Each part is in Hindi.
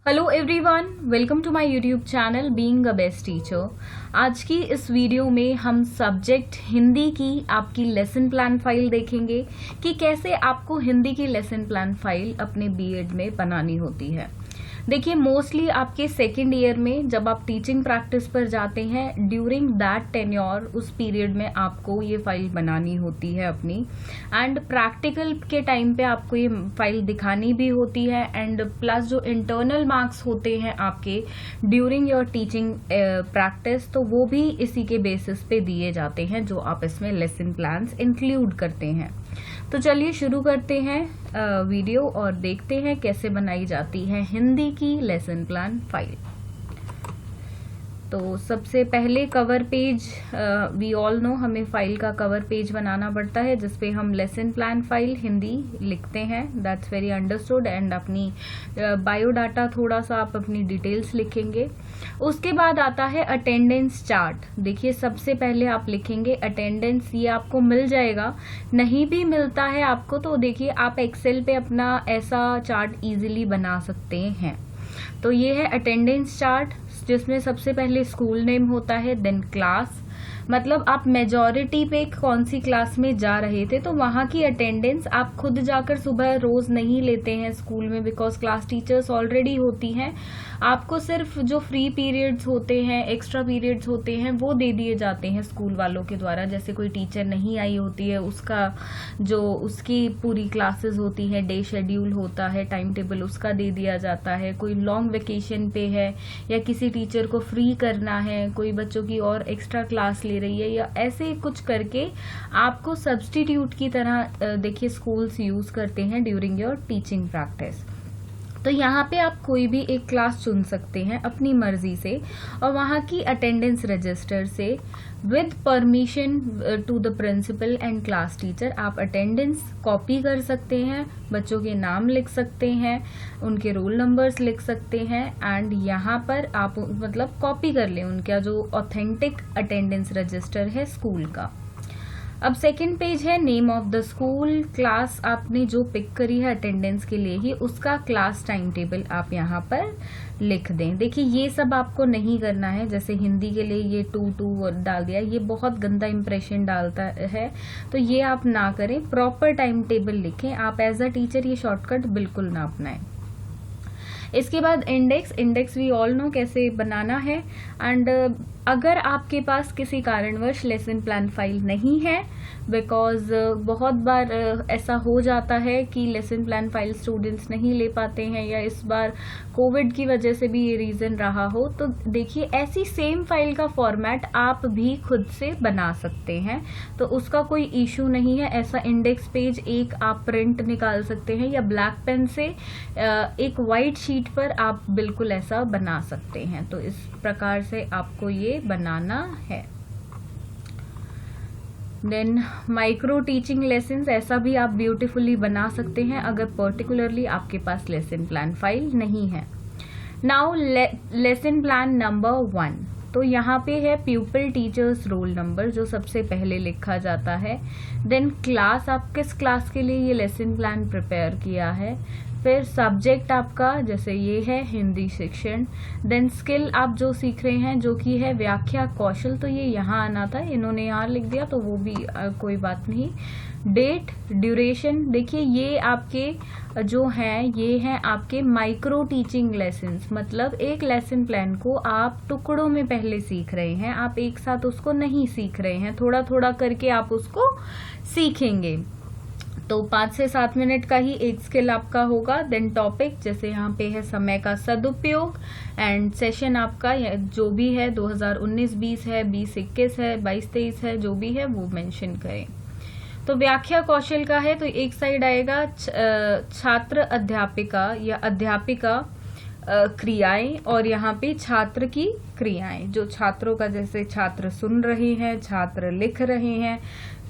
Hello everyone, welcome to my YouTube channel being a best teacher. आज की इस वीडियो में हम सब्जेक्ट हिंदी की आपकी लेसन प्लान फाइल देखेंगे कि कैसे आपको हिंदी की लेसन प्लान फाइल अपने बीएड में बनानी होती है। देखिए, मोस्टली आपके सेकेंड ईयर में जब आप टीचिंग प्रैक्टिस पर जाते हैं, ड्यूरिंग दैट टेन्योर उस पीरियड में आपको ये फाइल बनानी होती है अपनी, एंड प्रैक्टिकल के टाइम पे आपको ये फाइल दिखानी भी होती है, एंड प्लस जो इंटरनल मार्क्स होते हैं आपके ड्यूरिंग योर टीचिंग प्रैक्टिस, तो वो भी इसी के बेसिस पे दिए जाते हैं जो आप इसमें लेसन प्लान्स इंक्लूड करते हैं। तो चलिए शुरू करते हैं वीडियो और देखते हैं कैसे बनाई जाती है हिंदी की लेसन प्लान फाइल। तो सबसे पहले cover page, we all know हमें फाइल का कवर पेज बनाना पड़ता है जिसपे हम लेसन प्लान फाइल हिंदी लिखते हैं। That's very understood. एंड अपनी बायोडाटा, थोड़ा सा आप अपनी डिटेल्स लिखेंगे। उसके बाद आता है अटेंडेंस चार्ट। देखिए, सबसे पहले आप लिखेंगे अटेंडेंस। ये आपको मिल जाएगा, नहीं भी मिलता है आपको तो देखिए आप एक्सेल पे अपना ऐसा चार्ट इजीली बना सकते हैं। तो ये है अटेंडेंस चार्ट, जिसमें सबसे पहले स्कूल नेम होता है, देन क्लास, मतलब आप मेजॉरिटी पे कौन सी क्लास में जा रहे थे, तो वहाँ की अटेंडेंस आप खुद जाकर सुबह रोज नहीं लेते हैं स्कूल में, बिकॉज क्लास टीचर्स ऑलरेडी होती हैं। आपको सिर्फ जो फ्री पीरियड्स होते हैं, एक्स्ट्रा पीरियड्स होते हैं, वो दे दिए जाते हैं स्कूल वालों के द्वारा। जैसे कोई टीचर नहीं आई होती है, उसका जो उसकी पूरी क्लासेस होती है, डे शेड्यूल होता है, टाइम टेबल उसका दे दिया जाता है। कोई लॉन्ग वेकेशन पे है या किसी टीचर को फ्री करना है, कोई बच्चों की और एक्स्ट्रा क्लास ले रही है, या ऐसे कुछ करके आपको सब्स्टिट्यूट की तरह देखिए स्कूल्स यूज करते हैं ड्यूरिंग योर टीचिंग प्रैक्टिस। तो यहाँ पे आप कोई भी एक क्लास चुन सकते हैं अपनी मर्जी से, और वहाँ की अटेंडेंस रजिस्टर से with permission to the principal and class teacher आप अटेंडेंस कॉपी कर सकते हैं, बच्चों के नाम लिख सकते हैं, उनके रोल नंबर्स लिख सकते हैं, एंड यहाँ पर आप मतलब कॉपी कर लें उनका जो ऑथेंटिक अटेंडेंस रजिस्टर है स्कूल का। अब सेकंड पेज है name of the school. Class आपने जो पिक करी है अटेंडेंस के लिए ही, उसका क्लास टाइम टेबल आप यहाँ पर लिख दें। देखिए, ये सब आपको नहीं करना है। जैसे हिंदी के लिए ये 2 डाल दिया, ये बहुत गंदा इंप्रेशन डालता है, तो ये आप ना करें। प्रॉपर टाइम टेबल लिखें आप एज अ टीचर, ये शॉर्टकट बिल्कुल ना अपनाएं। इसके बाद इंडेक्स वी ऑल नो कैसे बनाना है। एंड अगर आपके पास किसी कारणवश लेसन प्लान फाइल नहीं है, बिकॉज बहुत बार ऐसा हो जाता है कि लेसन प्लान फाइल स्टूडेंट्स नहीं ले पाते हैं, या इस बार कोविड की वजह से भी ये रीजन रहा हो, तो देखिए ऐसी सेम फाइल का फॉर्मेट आप भी खुद से बना सकते हैं, तो उसका कोई इशू नहीं है। ऐसा इंडेक्स पेज एक आप प्रिंट निकाल सकते हैं, या ब्लैक पेन से एक वाइट शीट पर आप बिल्कुल ऐसा बना सकते हैं। तो इस प्रकार से आपको ये बनाना है। देन माइक्रो टीचिंग लेसन, ऐसा भी आप ब्यूटीफुली बना सकते हैं अगर पर्टिकुलरली आपके पास लेसन प्लान फाइल नहीं है। नाउ लेसन प्लान नंबर 1, तो यहाँ पे है प्यूपिल टीचर्स रोल नंबर, जो सबसे पहले लिखा जाता है। देन क्लास, आप किस क्लास के लिए ये लेसन प्लान प्रिपेयर किया है। फिर सब्जेक्ट आपका, जैसे ये है हिंदी शिक्षण। देन स्किल आप जो सीख रहे हैं, जो कि है व्याख्या कौशल, तो ये यहाँ आना था, इन्होंने यहाँ लिख दिया तो वो भी कोई बात नहीं। डेट, ड्यूरेशन, देखिए ये आपके जो हैं, ये हैं आपके माइक्रो टीचिंग लेसन्स, मतलब एक लेसन प्लान को आप टुकड़ों में पहले सीख रहे हैं, आप एक साथ उसको नहीं सीख रहे हैं, थोड़ा थोड़ा करके आप उसको सीखेंगे। तो 5 से 7 मिनट का ही एक स्किल आपका होगा। देन टॉपिक, जैसे यहाँ पे है समय का सदुपयोग, एंड सेशन आपका जो भी है 2019-20 है, 2021 है, 22-23 है, जो भी है वो मेंशन करें। तो व्याख्या कौशल का है, तो एक साइड आएगा छात्र अध्यापिका या अध्यापिका क्रियाएं, और यहाँ पे छात्र की क्रियाएं, जो छात्रों का, जैसे छात्र सुन रहे हैं, छात्र लिख रहे हैं,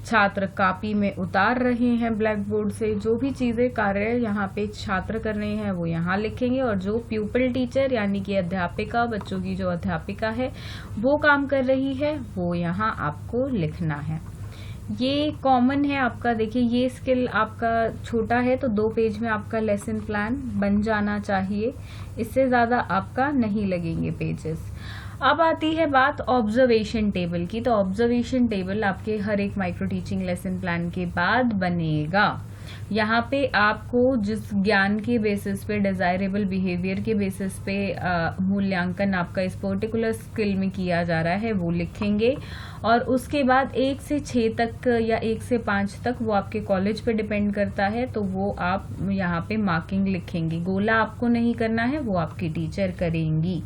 छात्र कॉपी में उतार रहे हैं ब्लैक बोर्ड से, जो भी चीजें कार्य यहाँ पे छात्र कर रहे हैं वो यहाँ लिखेंगे, और जो प्यूपिल टीचर यानी कि अध्यापिका, बच्चों की जो अध्यापिका है वो काम कर रही है, वो यहाँ आपको लिखना है। ये कॉमन है आपका। देखिए ये स्किल आपका छोटा है तो 2 पेज में आपका लेसन प्लान बन जाना चाहिए, इससे ज़्यादा आपका नहीं लगेंगे पेजेस। अब आती है बात ऑब्जर्वेशन टेबल की। तो ऑब्जर्वेशन टेबल आपके हर एक माइक्रो टीचिंग लेसन प्लान के बाद बनेगा। यहाँ पे आपको जिस ज्ञान के बेसिस पे, डिजायरेबल बिहेवियर के बेसिस पे मूल्यांकन आपका इस पर्टिकुलर स्किल में किया जा रहा है वो लिखेंगे, और उसके बाद 1 से 6 तक या 1 से 5 तक, वो आपके कॉलेज पे डिपेंड करता है, तो वो आप यहाँ पे मार्किंग लिखेंगे। गोला आपको नहीं करना है, वो आपकी टीचर करेंगी।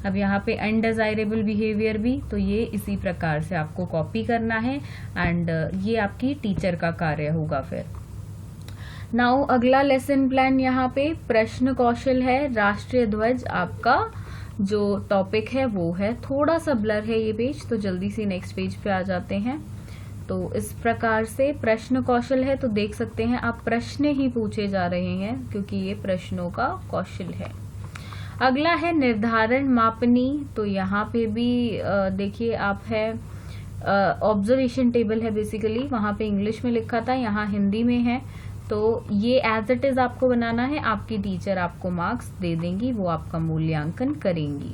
अब यहाँ पे अनडिजायरेबल बिहेवियर भी, तो ये इसी प्रकार से आपको कॉपी करना है एंड ये आपकी टीचर का कार्य होगा। फिर नाउ अगला लेसन प्लान यहाँ पे प्रश्न कौशल है। राष्ट्रीय ध्वज आपका जो टॉपिक है वो है। थोड़ा सा ब्लर है ये पेज, तो जल्दी से नेक्स्ट पेज पे आ जाते हैं। तो इस प्रकार से प्रश्न कौशल है, तो देख सकते हैं आप प्रश्न ही पूछे जा रहे हैं क्योंकि ये प्रश्नों का कौशल है। अगला है निर्धारण मापनी। तो यहाँ पे भी देखिए आप है ऑब्जर्वेशन टेबल है बेसिकली, वहाँ पे इंग्लिश में लिखा था, यहाँ हिंदी में है। तो ये एज इट इज आपको बनाना है, आपकी टीचर आपको मार्क्स दे देंगी, वो आपका मूल्यांकन करेंगी।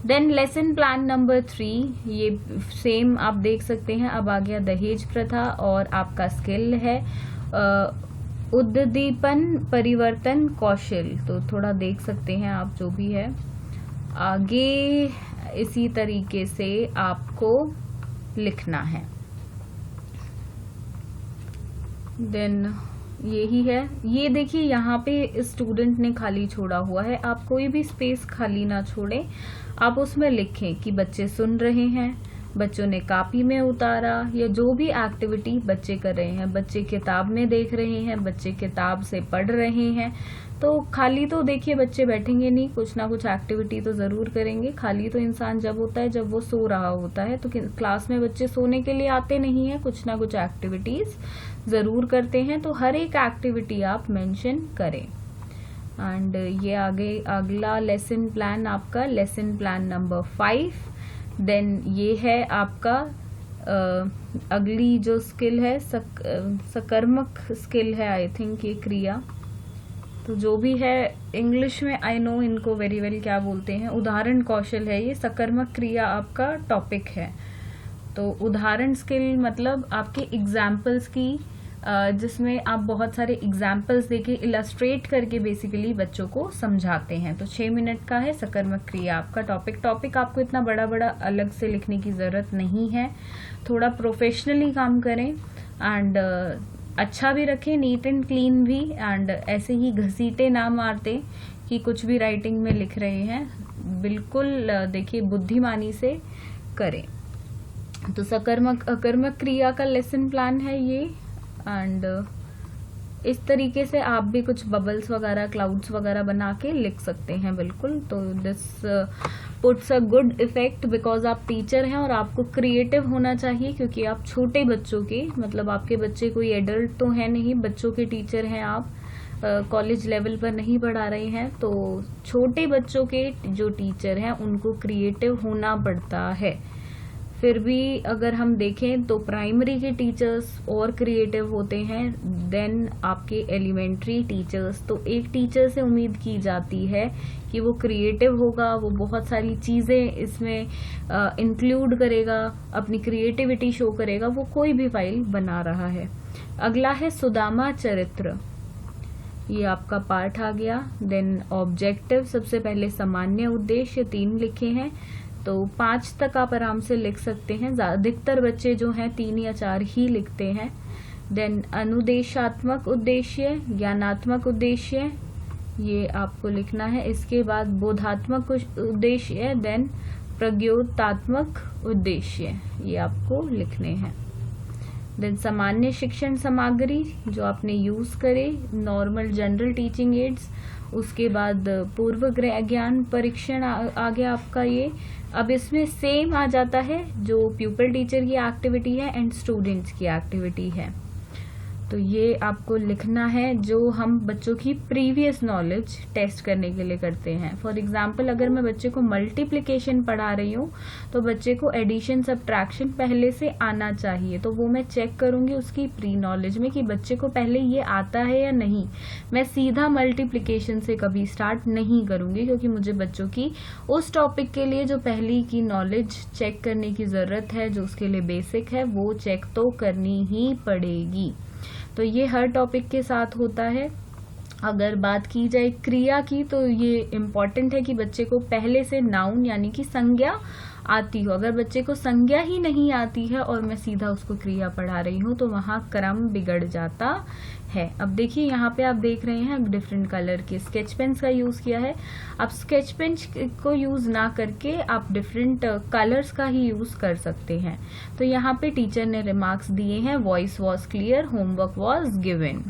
देन लेसन प्लान नंबर 3, ये सेम आप देख सकते हैं। अब आ गया दहेज प्रथा और आपका स्किल है उद्दीपन परिवर्तन कौशल। तो थोड़ा देख सकते हैं आप जो भी है आगे इसी तरीके से आपको लिखना है। देन यही है, ये देखिए यहाँ पे स्टूडेंट ने खाली छोड़ा हुआ है, आप कोई भी स्पेस खाली ना छोड़ें, आप उसमें लिखें कि बच्चे सुन रहे हैं, बच्चों ने कॉपी में उतारा, या जो भी एक्टिविटी बच्चे कर रहे हैं, बच्चे किताब में देख रहे हैं, बच्चे किताब से पढ़ रहे हैं। तो खाली तो देखिए बच्चे बैठेंगे नहीं, कुछ ना कुछ एक्टिविटी तो जरूर करेंगे। खाली तो इंसान जब होता है जब वो सो रहा होता है, तो क्लास में बच्चे सोने के लिए आते नहीं है, कुछ ना कुछ एक्टिविटीज जरूर करते हैं। तो हर एक एक्टिविटी आप मेंशन करें। एंड ये आगे अगला लेसन प्लान आपका लेसन प्लान नंबर 5। देन ये है आपका अगली जो स्किल है सकर्मक स्किल है, आई थिंक ये क्रिया, तो जो भी है इंग्लिश में आई नो इनको वेरी वेल क्या बोलते हैं, उदाहरण कौशल है, ये सकर्मक क्रिया आपका टॉपिक है। तो उदाहरण स्किल मतलब आपके एग्जाम्पल्स की, जिसमें आप बहुत सारे एग्जाम्पल्स देके इलस्ट्रेट करके बेसिकली बच्चों को समझाते हैं। तो 6 मिनट का है सकर्मक क्रिया आपका टॉपिक आपको इतना बड़ा बड़ा अलग से लिखने की ज़रूरत नहीं है, थोड़ा प्रोफेशनली काम करें एंड अच्छा भी रखें, नीट एंड क्लीन भी, एंड ऐसे ही घसीटे ना मारते कि कुछ भी राइटिंग में लिख रहे हैं, बिल्कुल देखिए बुद्धिमानी से करें। तो सकर्मक अकर्मक क्रिया का लेसन प्लान है ये, एंड इस तरीके से आप भी कुछ बबल्स वगैरह क्लाउड्स वगैरह बना के लिख सकते हैं बिल्कुल। तो this puts a good effect because आप टीचर हैं और आपको क्रिएटिव होना चाहिए, क्योंकि आप छोटे बच्चों के, मतलब आपके बच्चे कोई एडल्ट तो है नहीं, बच्चों के टीचर हैं आप, कॉलेज लेवल पर नहीं पढ़ा रहे हैं। तो छोटे बच्चों के जो टीचर हैं उनको क्रिएटिव होना पड़ता है। फिर भी अगर हम देखें तो प्राइमरी के टीचर्स और क्रिएटिव होते हैं देन आपके एलिमेंट्री टीचर्स। तो एक टीचर से उम्मीद की जाती है कि वो क्रिएटिव होगा, वो बहुत सारी चीज़ें इसमें इंक्लूड करेगा, अपनी क्रिएटिविटी शो करेगा, वो कोई भी फाइल बना रहा है। अगला है सुदामा चरित्र, ये आपका पार्ट आ गया। देन ऑब्जेक्टिव, सबसे पहले सामान्य उद्देश्य 3 लिखे हैं, तो 5 तक आप आराम से लिख सकते हैं। अधिकतर बच्चे जो हैं 3 या 4 ही लिखते हैं। देन अनुदेशात्मक उद्देश्य, ज्ञानात्मक उद्देश्य, ये आपको लिखना है। इसके बाद बोधात्मक उद्देश्य, देन प्रज्ञोतात्मक उद्देश्य, ये आपको लिखने हैं। देन सामान्य शिक्षण सामग्री जो आपने यूज करे, नॉर्मल जनरल टीचिंग एड्स, उसके बाद पूर्व ज्ञान परीक्षण आ गया आपका ये। अब इसमें सेम आ जाता है जो प्यूपल टीचर की एक्टिविटी है एंड स्टूडेंट्स की एक्टिविटी है। तो ये आपको लिखना है जो हम बच्चों की प्रीवियस नॉलेज टेस्ट करने के लिए करते हैं। फॉर एग्जांपल अगर मैं बच्चे को मल्टीप्लिकेशन पढ़ा रही हूँ तो बच्चे को एडिशन सब्ट्रैक्शन पहले से आना चाहिए, तो वो मैं चेक करूंगी उसकी प्री नॉलेज में कि बच्चे को पहले ये आता है या नहीं। मैं सीधा मल्टीप्लिकेशन से कभी स्टार्ट नहीं करूंगी, क्योंकि मुझे बच्चों की उस टॉपिक के लिए जो पहली की नॉलेज चेक करने की जरूरत है, जो उसके लिए बेसिक है, वो चेक तो करनी ही पड़ेगी। तो ये हर टॉपिक के साथ होता है। अगर बात की जाए क्रिया की, तो ये इम्पॉर्टेंट है कि बच्चे को पहले से नाउन यानी कि संज्ञा आती हो। अगर बच्चे को संज्ञा ही नहीं आती है और मैं सीधा उसको क्रिया पढ़ा रही हूँ तो वहाँ क्रम बिगड़ जाता है। अब देखिए यहाँ पे आप देख रहे हैं डिफरेंट कलर के स्केच पेन्स का यूज किया है। आप स्केच पेन को यूज ना करके आप डिफरेंट कलर्स का ही यूज कर सकते हैं। तो यहाँ पे टीचर ने रिमार्क्स दिए हैं, voice was clear, homework was given.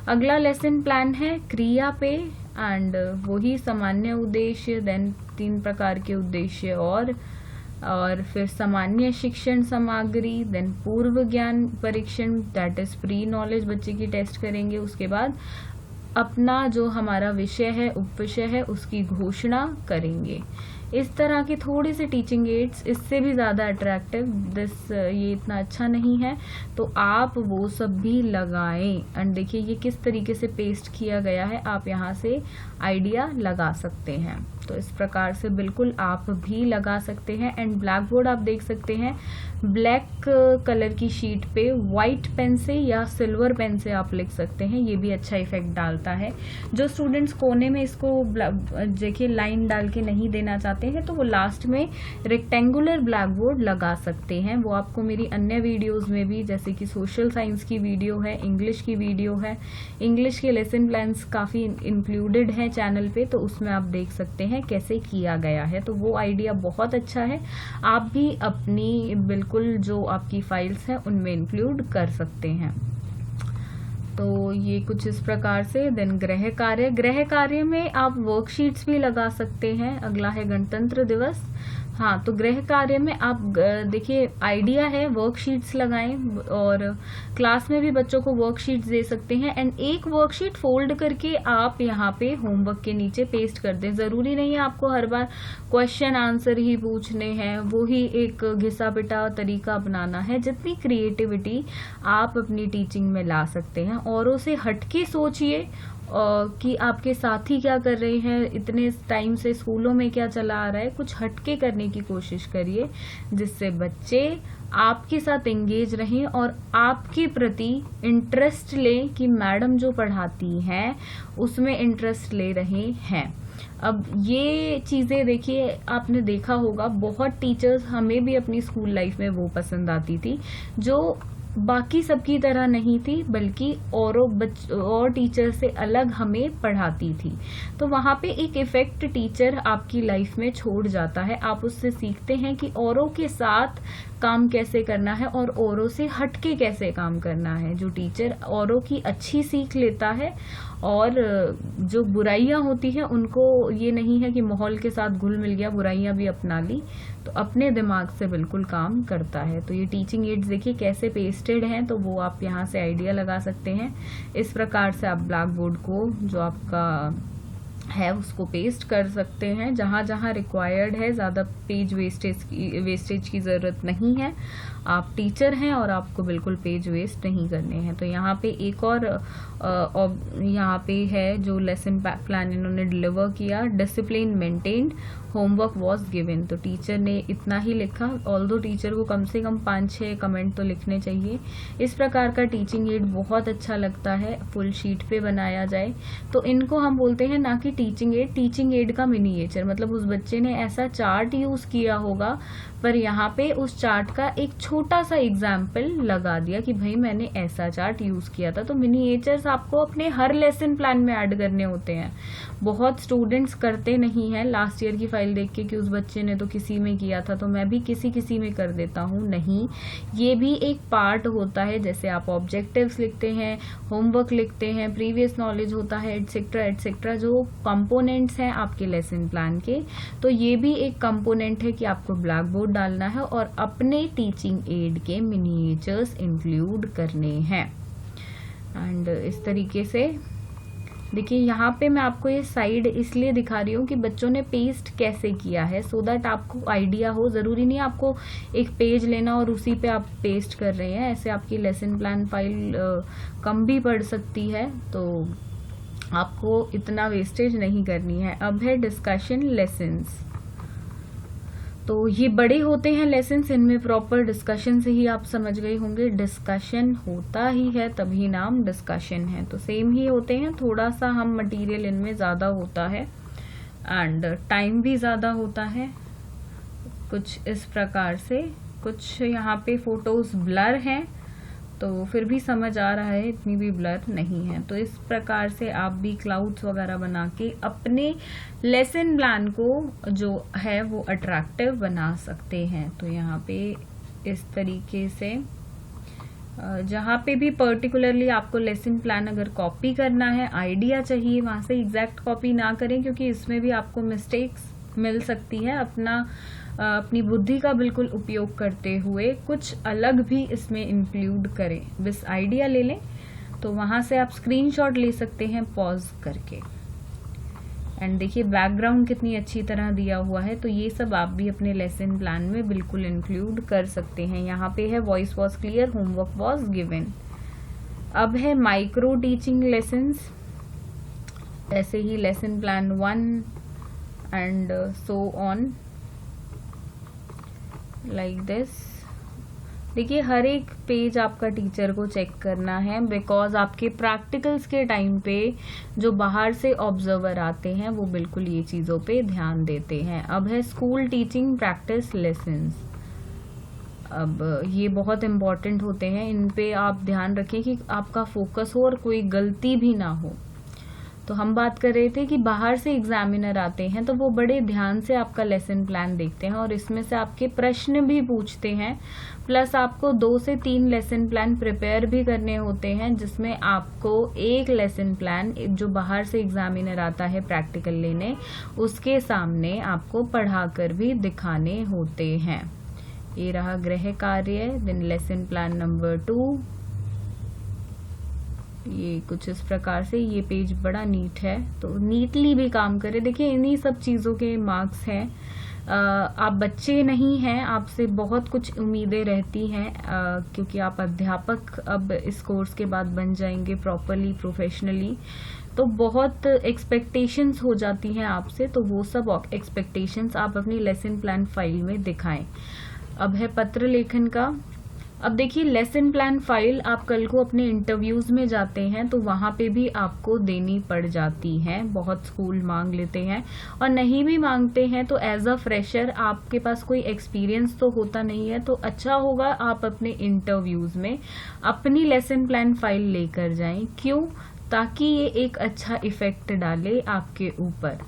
अगला लेसन प्लान है क्रिया पे एंड वही सामान्य उद्देश्य, देन 3 प्रकार के उद्देश्य और फिर सामान्य शिक्षण सामग्री, देन पूर्व ज्ञान परीक्षण दैट इज प्री नॉलेज बच्चे की टेस्ट करेंगे। उसके बाद अपना जो हमारा विषय है, उपविषय है, उसकी घोषणा करेंगे। इस तरह के थोड़े से टीचिंग एड्स, इससे भी ज़्यादा अट्रैक्टिव ये इतना अच्छा नहीं है, तो आप वो सब भी लगाएं। एंड देखिए ये किस तरीके से पेस्ट किया गया है, आप यहाँ से आइडिया लगा सकते हैं। तो इस प्रकार से बिल्कुल आप भी लगा सकते हैं। एंड ब्लैक बोर्ड आप देख सकते हैं, ब्लैक कलर की शीट पे व्हाइट पेन से या सिल्वर पेन से आप लिख सकते हैं, ये भी अच्छा इफेक्ट डालता है। जो स्टूडेंट्स कोने में इसको देखिए लाइन डाल के नहीं देना चाहते हैं तो वो लास्ट में रेक्टेंगुलर ब्लैक बोर्ड लगा सकते हैं। वो आपको मेरी अन्य वीडियोस में भी, जैसे कि सोशल साइंस की वीडियो है, इंग्लिश की वीडियो है, इंग्लिश के लेसन प्लान्स काफ़ी इंक्लूडेड हैं चैनल पे, तो उसमें आप देख सकते हैं कैसे किया गया है। तो वो आइडिया बहुत अच्छा है, आप भी अपनी बिल्कुल जो आपकी फाइल्स हैं उनमें इंक्लूड कर सकते हैं। तो ये कुछ इस प्रकार से। देन गृह कार्य में आप वर्कशीट्स भी लगा सकते हैं। अगला है गणतंत्र दिवस। हाँ, तो गृह कार्य में आप देखिए आइडिया है वर्कशीट्स लगाएं और क्लास में भी बच्चों को वर्कशीट्स दे सकते हैं। एंड एक वर्कशीट फोल्ड करके आप यहाँ पे होमवर्क के नीचे पेस्ट कर दें। जरूरी नहीं है आपको हर बार क्वेश्चन आंसर ही पूछने हैं, वो ही एक घिसा पिटा तरीका अपनाना है। जितनी क्रिएटिविटी आप अपनी टीचिंग में ला सकते हैं, औरों से हटके सोचिए कि आपके साथी क्या कर रहे हैं, इतने टाइम से स्कूलों में क्या चला आ रहा है, कुछ हटके करने की कोशिश करिए जिससे बच्चे आपके साथ एंगेज रहें और आपके प्रति इंटरेस्ट लें कि मैडम जो पढ़ाती हैं उसमें इंटरेस्ट ले रहे हैं। अब ये चीज़ें देखिए, आपने देखा होगा बहुत टीचर्स, हमें भी अपनी स्कूल लाइफ में वो पसंद आती थी जो बाकी सबकी तरह नहीं थी, बल्कि और टीचर से अलग हमें पढ़ाती थी। तो वहाँ पे एक इफेक्ट टीचर आपकी लाइफ में छोड़ जाता है। आप उससे सीखते हैं कि औरों के साथ काम कैसे करना है और औरों से हटके कैसे काम करना है। जो टीचर औरों की अच्छी सीख लेता है और जो बुराइयां होती हैं उनको ये नहीं है कि माहौल के साथ घुल मिल गया, बुराइयां भी अपना ली, तो अपने दिमाग से बिल्कुल काम करता है। तो ये टीचिंग एड्स देखिए कैसे पेस्टेड हैं, तो वो आप यहाँ से आइडिया लगा सकते हैं। इस प्रकार से आप ब्लैक बोर्ड को जो आपका है उसको पेस्ट कर सकते हैं। जहाँ जहाँ रिक्वायर्ड है, ज़्यादा पेज वेस्टेज की ज़रूरत नहीं है। आप टीचर हैं और आपको बिल्कुल पेज वेस्ट नहीं करने हैं। तो यहाँ पे एक और यहाँ पे है जो लेसन प्लान इन्होंने डिलीवर किया, discipline maintained, homework was given. तो टीचर ने इतना ही लिखा, ऑल्दो टीचर को कम से कम 5-6 कमेंट तो लिखने चाहिए। इस प्रकार का टीचिंग एड बहुत अच्छा लगता है, फुल शीट पे बनाया जाए तो इनको हम बोलते हैं ना कि टीचिंग एड का मिनिएचर। मतलब उस बच्चे ने ऐसा चार्ट यूज किया होगा पर यहाँ पे उस चार्ट का एक छोटा सा एग्जाम्पल लगा दिया कि भाई मैंने ऐसा चार्ट यूज किया था। तो मिनिएचर्स आपको अपने हर लेसन प्लान में ऐड करने होते हैं। बहुत स्टूडेंट्स करते नहीं हैं, लास्ट ईयर की फाइल देख के कि उस बच्चे ने तो किसी में किया था तो मैं भी किसी में कर देता हूँ। नहीं, ये भी एक पार्ट होता है। जैसे आप ऑब्जेक्टिव्स लिखते हैं, होमवर्क लिखते हैं, प्रीवियस नॉलेज होता है, एटसेट्रा एटसेट्रा, जो कंपोनेंट्स हैं आपके लेसन प्लान के, तो ये भी एक कंपोनेंट है कि आपको ब्लैक बोर्ड डालना है और अपने टीचिंग एड के मिनिएचर्स इंक्लूड करने हैं। एंड इस तरीके से देखिए यहाँ पे मैं आपको ये साइड इसलिए दिखा रही हूँ कि बच्चों ने पेस्ट कैसे किया है, सो दैट आपको आइडिया हो। ज़रूरी नहीं आपको एक पेज लेना और उसी पे आप पेस्ट कर रहे हैं, ऐसे आपकी लेसन प्लान फाइल कम भी पड़ सकती है, तो आपको इतना वेस्टेज नहीं करनी है। अब है डिस्कशन लेसन्स। तो ये बड़े होते हैं लेसन्स, इनमें प्रॉपर डिस्कशन से ही आप समझ गए होंगे, डिस्कशन होता ही है तभी नाम डिस्कशन है। तो सेम ही होते हैं, थोड़ा सा हम मटेरियल इनमें ज़्यादा होता है एंड टाइम भी ज़्यादा होता है। कुछ इस प्रकार से, कुछ यहाँ पे फोटोज़ ब्लर हैं तो फिर भी समझ आ रहा है, इतनी भी ब्लर नहीं है। तो इस प्रकार से आप भी क्लाउड्स वगैरह बना के अपने लेसन प्लान को जो है वो अट्रैक्टिव बना सकते हैं। तो यहाँ पे इस तरीके से जहाँ पे भी पर्टिकुलरली आपको लेसन प्लान अगर कॉपी करना है, आइडिया चाहिए, वहाँ से एग्जैक्ट कॉपी ना करें, क्योंकि इसमें भी आपको मिस्टेक्स मिल सकती है। अपनी बुद्धि का बिल्कुल उपयोग करते हुए कुछ अलग भी इसमें इंक्लूड करें। बस आइडिया ले लें, तो वहाँ से आप स्क्रीनशॉट ले सकते हैं पॉज करके। एंड देखिए बैकग्राउंड कितनी अच्छी तरह दिया हुआ है, तो ये सब आप भी अपने लेसन प्लान में बिल्कुल इंक्लूड कर सकते हैं। यहाँ पे है voice was clear, homework was given. अब है माइक्रो टीचिंग लेसन्स, ऐसे ही lesson plan 1 and so on like this. देखिए हर एक पेज आपका टीचर को चेक करना है, बिकॉज आपके प्रैक्टिकल्स के टाइम पे जो बाहर से ऑब्जर्वर आते हैं वो बिल्कुल ये चीज़ों पे ध्यान देते हैं। अब है स्कूल टीचिंग प्रैक्टिस लेसन्स। अब ये बहुत इम्पॉर्टेंट होते हैं, इन पे आप ध्यान रखें कि आपका फोकस हो और कोई गलती भी ना हो। तो हम बात कर रहे थे कि बाहर से एग्जामिनर आते हैं तो वो बड़े ध्यान से आपका लेसन प्लान देखते हैं और इसमें से आपके प्रश्न भी पूछते हैं, प्लस आपको 2 से 3 लेसन प्लान प्रिपेयर भी करने होते हैं, जिसमें आपको एक लेसन प्लान जो बाहर से एग्जामिनर आता है प्रैक्टिकल लेने, उसके सामने आपको पढ़ाकर भी दिखाने होते हैं। ये रहा गृह कार्य, देन लेसन प्लान नंबर 2। ये कुछ इस प्रकार से, ये पेज बड़ा नीट है, तो नीटली भी काम करे। देखिए इन्हीं सब चीज़ों के मार्क्स हैं। आप बच्चे नहीं हैं, आपसे बहुत कुछ उम्मीदें रहती हैं, क्योंकि आप अध्यापक अब इस कोर्स के बाद बन जाएंगे प्रॉपरली प्रोफेशनली, तो बहुत एक्सपेक्टेशंस हो जाती हैं आपसे। तो वो सब एक्सपेक्टेशंस आप अपनी लेसन प्लान फाइल में दिखाएं। अब है पत्र लेखन का। अब देखिए लेसन प्लान फाइल आप कल को अपने इंटरव्यूज में जाते हैं तो वहाँ पे भी आपको देनी पड़ जाती है। बहुत स्कूल मांग लेते हैं, और नहीं भी मांगते हैं तो एज अ फ्रेशर आपके पास कोई एक्सपीरियंस तो होता नहीं है, तो अच्छा होगा आप अपने इंटरव्यूज में अपनी लेसन प्लान फाइल लेकर जाएं। क्यों? ताकि ये एक अच्छा इफेक्ट डाले आपके ऊपर।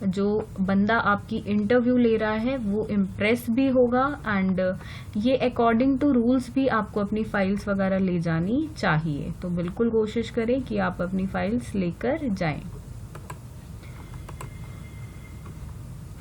जो बंदा आपकी इंटरव्यू ले रहा है वो इम्प्रेस भी होगा, एंड ये अकॉर्डिंग टू रूल्स भी आपको अपनी फाइल्स वगैरह ले जानी चाहिए। तो बिल्कुल कोशिश करें कि आप अपनी फाइल्स लेकर जाएं।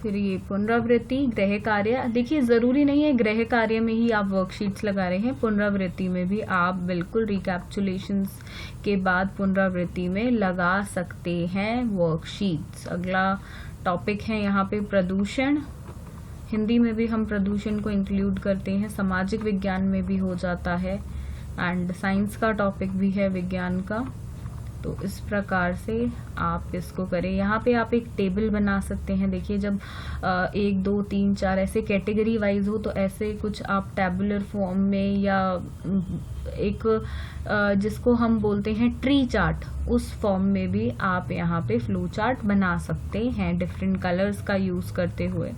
फिर ये पुनरावृत्ति, गृह कार्य। देखिए जरूरी नहीं है गृह कार्य में ही आप वर्कशीट्स लगा रहे हैं, पुनरावृत्ति में भी आप बिल्कुल रिकैप्चुलेशंस के बाद पुनरावृत्ति में लगा सकते हैं वर्कशीट्स। अगला टॉपिक है यहाँ पे प्रदूषण। हिंदी में भी हम प्रदूषण को इंक्लूड करते हैं, सामाजिक विज्ञान में भी हो जाता है, एंड साइंस का टॉपिक भी है विज्ञान का। तो इस प्रकार से आप इसको करें। यहाँ पे आप एक टेबल बना सकते हैं। देखिए जब 1 2 3 4 ऐसे कैटेगरी वाइज हो तो ऐसे कुछ आप टैबुलर फॉर्म में, या एक जिसको हम बोलते हैं ट्री चार्ट, उस फॉर्म में भी आप यहाँ पे फ्लो चार्ट बना सकते हैं डिफरेंट कलर्स का यूज करते हुए।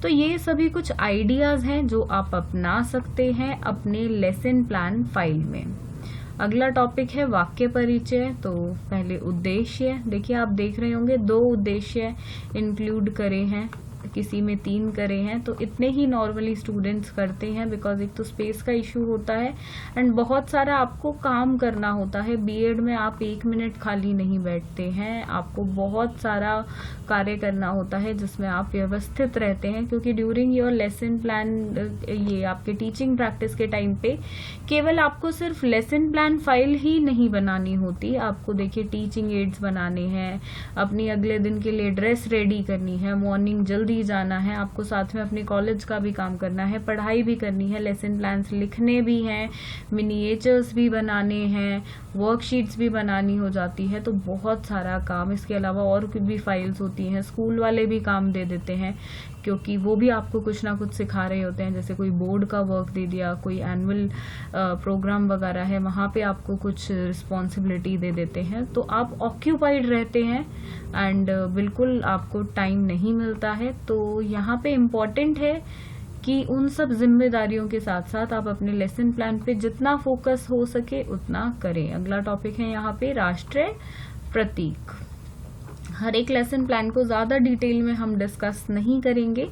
तो ये सभी कुछ आइडियाज हैं जो आप अपना सकते हैं अपने लेसन प्लान फाइल में। अगला टॉपिक है वाक्य परिचय। तो पहले उद्देश्य। देखिए आप देख रहे होंगे 2 उद्देश्य इंक्लूड करे हैं, किसी में 3 करे हैं, तो इतने ही नॉर्मली स्टूडेंट्स करते हैं, बिकॉज एक तो स्पेस का इशू होता है एंड बहुत सारा आपको काम करना होता है। बीएड में आप 1 मिनट खाली नहीं बैठते हैं, आपको बहुत सारा कार्य करना होता है जिसमें आप व्यवस्थित रहते हैं, क्योंकि ड्यूरिंग योर लेसन प्लान, ये आपके टीचिंग प्रैक्टिस के टाइम पे केवल आपको सिर्फ लेसन प्लान फाइल ही नहीं बनानी होती, आपको देखिए टीचिंग एड्स बनाने हैं, अपनी अगले दिन के लिए ड्रेस रेडी करनी है, मॉर्निंग जल्दी जाना है, आपको साथ में अपने कॉलेज का भी काम करना है, पढ़ाई भी करनी है, लेसन प्लान्स लिखने भी हैं, मिनिएचर्स भी बनाने हैं, वर्कशीट्स भी बनानी हो जाती है, तो बहुत सारा काम। इसके अलावा और भी फाइल्स होती हैं, स्कूल वाले भी काम दे देते हैं, क्योंकि वो भी आपको कुछ ना कुछ सिखा रहे होते हैं, जैसे कोई बोर्ड का वर्क दे दिया, कोई एनुअल प्रोग्राम वगैरह है, वहाँ पे आपको कुछ रिस्पॉन्सिबिलिटी दे देते हैं, तो आप ऑक्यूपाइड रहते हैं एंड बिल्कुल आपको टाइम नहीं मिलता है। तो यहाँ पे इम्पॉर्टेंट है कि उन सब जिम्मेदारियों के साथ साथ आप अपने लेसन प्लान पे जितना फोकस हो सके उतना करें। अगला टॉपिक है यहाँ पे राष्ट्रीय प्रतीक। हर एक लेसन प्लान को ज्यादा डिटेल में हम डिस्कस नहीं करेंगे,